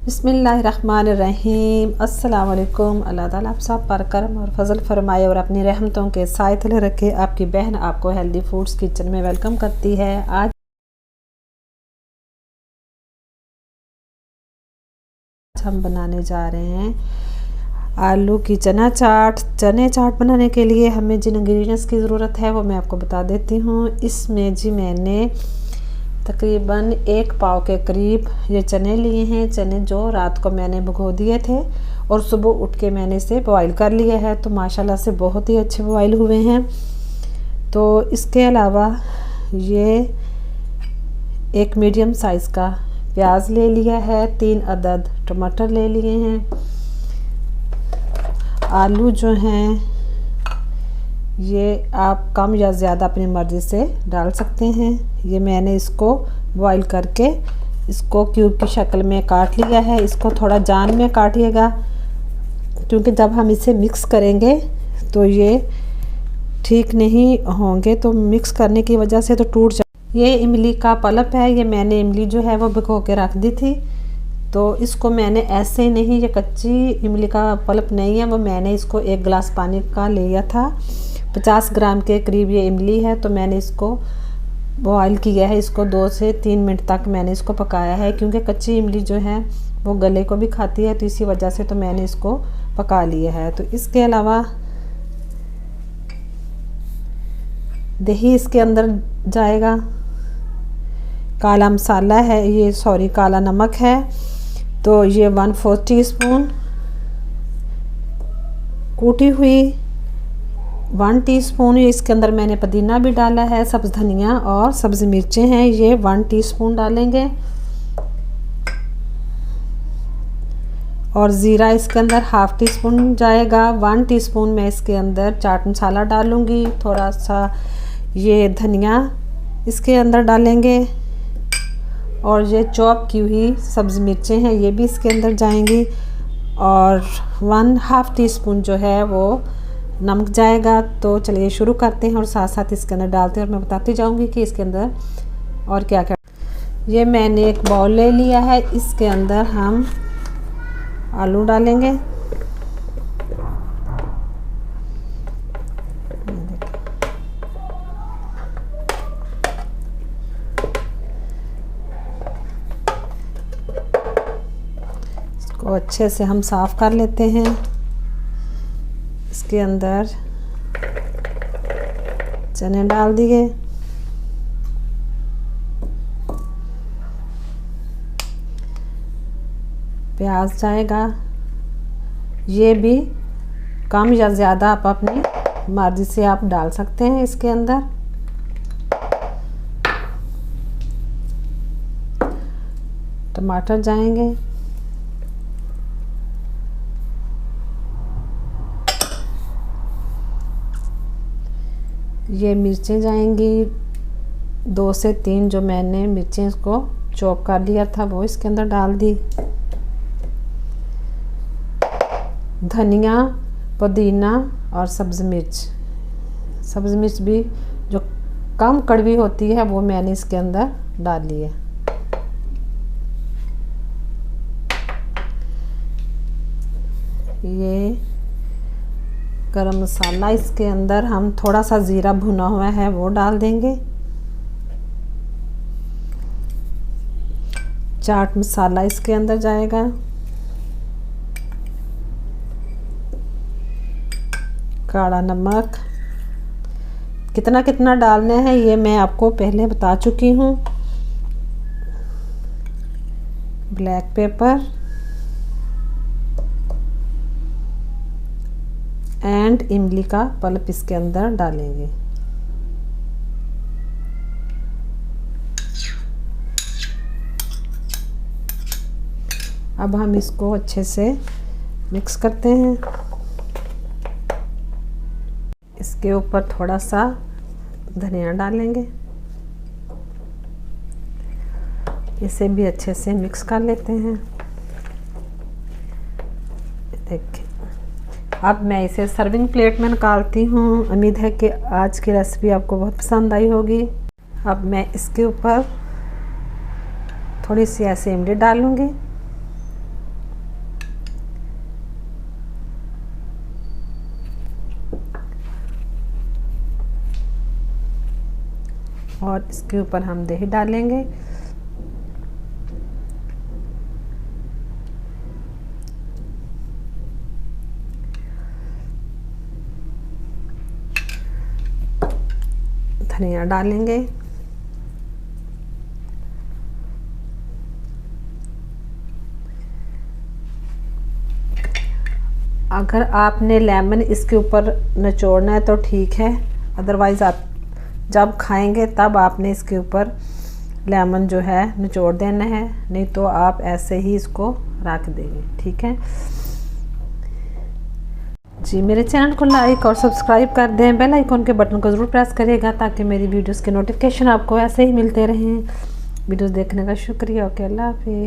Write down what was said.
बिस्मिल्लाहिर्रहमानिर्रहीम। अस्सलाम वालेकुम। अल्लाह ताला आप सब पर करम और फजल फरमाए और अपनी रहमतों के साए तले रखे। आपकी बहन आपको हेल्दी फूड्स किचन में वेलकम करती है। आज हम बनाने जा रहे हैं आलू की चना चाट। चने चाट बनाने के लिए हमें जिन इंग्रेडिएंट्स की ज़रूरत है वो मैं आपको बता देती हूँ। इसमें जी मैंने तकरीबन 1 पाव के करीब ये चने लिए हैं। चने जो रात को मैंने भिगो दिए थे और सुबह उठ के मैंने इसे बॉईल कर लिया है, तो माशाल्लाह से बहुत ही अच्छे बॉईल हुए हैं। तो इसके अलावा ये एक मीडियम साइज़ का प्याज ले लिया है, 3 अदद टमाटर ले लिए हैं। आलू जो हैं ये आप कम या ज़्यादा अपनी मर्ज़ी से डाल सकते हैं। ये मैंने इसको बॉईल करके इसको क्यूब की शक्ल में काट लिया है। इसको थोड़ा जान में काटिएगा क्योंकि जब हम इसे मिक्स करेंगे तो ये ठीक नहीं होंगे, तो मिक्स करने की वजह से तो टूट जाए। ये इमली का पल्प है, ये मैंने इमली जो है वो भिगो के रख दी थी, तो इसको मैंने ऐसे नहीं, ये कच्ची इमली का पल्प नहीं है, वो मैंने इसको 1 गिलास पानी का लिया था। 50 ग्राम के करीब ये इमली है, तो मैंने इसको बॉईल किया है। इसको 2 से 3 मिनट तक मैंने इसको पकाया है क्योंकि कच्ची इमली जो है वो गले को भी खाती है, तो इसी वजह से तो मैंने इसको पका लिया है। तो इसके अलावा दही इसके अंदर जाएगा। काला मसाला है, ये सॉरी काला नमक है, तो ये 1/4 टीस्पून। कूटी हुई 1 टीस्पून, ये इसके अंदर मैंने पुदीना भी डाला है, सब्ज़ धनिया और सब्ज़ मिर्चें हैं, ये 1 टीस्पून डालेंगे। और ज़ीरा इसके अंदर 1/2 टीस्पून जाएगा। 1 टीस्पून मैं इसके अंदर चाट मसाला डालूँगी। थोड़ा सा ये धनिया इसके अंदर डालेंगे और ये चॉप की हुई सब्ज़ मिर्चें हैं, ये भी इसके अंदर जाएंगी। और 1/2 टीस्पून जो है वो नमक जाएगा। तो चलिए शुरू करते हैं और साथ साथ इसके अंदर डालते हैं और मैं बताती जाऊंगी कि इसके अंदर और क्या क्या। ये मैंने एक बाउल ले लिया है, इसके अंदर हम आलू डालेंगे। इसको अच्छे से हम साफ़ कर लेते हैं। इसके अंदर चने डाल दिए। प्याज जाएगा, ये भी कम या ज़्यादा आप अपनी मर्ज़ी से आप डाल सकते हैं इसके अंदर। टमाटर जाएंगे, ये मिर्चें जाएंगी, 2 से 3 जो मैंने मिर्चें इसको चॉप कर लिया था वो इसके अंदर डाल दी। धनिया, पुदीना और सब्ज़ मिर्च भी जो कम कड़वी होती है वो मैंने इसके अंदर डाल ली है। ये गरम मसाला इसके अंदर हम थोड़ा सा ज़ीरा भुना हुआ है वो डाल देंगे। चाट मसाला इसके अंदर जाएगा। काला नमक कितना कितना डालना है ये मैं आपको पहले बता चुकी हूँ। ब्लैक पेपर एंड इमली का पल्प इसके अंदर डालेंगे। अब हम इसको अच्छे से मिक्स करते हैं। इसके ऊपर थोड़ा सा धनिया डालेंगे, इसे भी अच्छे से मिक्स कर लेते हैं। देखिए अब मैं इसे सर्विंग प्लेट में निकालती हूँ। उम्मीद है कि आज की रेसिपी आपको बहुत पसंद आई होगी। अब मैं इसके ऊपर थोड़ी सी ऐसे इमली डालूँगी और इसके ऊपर हम दही डालेंगे। धनिया डालेंगे। अगर आपने लेमन इसके ऊपर निचोड़ना है तो ठीक है, अदरवाइज़ आप जब खाएंगे तब आपने इसके ऊपर लेमन जो है निचोड़ देना है, नहीं तो आप ऐसे ही इसको रख देंगे। ठीक है जी। मेरे चैनल को लाइक और सब्सक्राइब कर दें, बेल आइकॉन के बटन को ज़रूर प्रेस करिएगा ताकि मेरी वीडियोस के नोटिफिकेशन आपको ऐसे ही मिलते रहें। वीडियोस देखने का शुक्रिया। ओके, अल्लाह हाफिज़।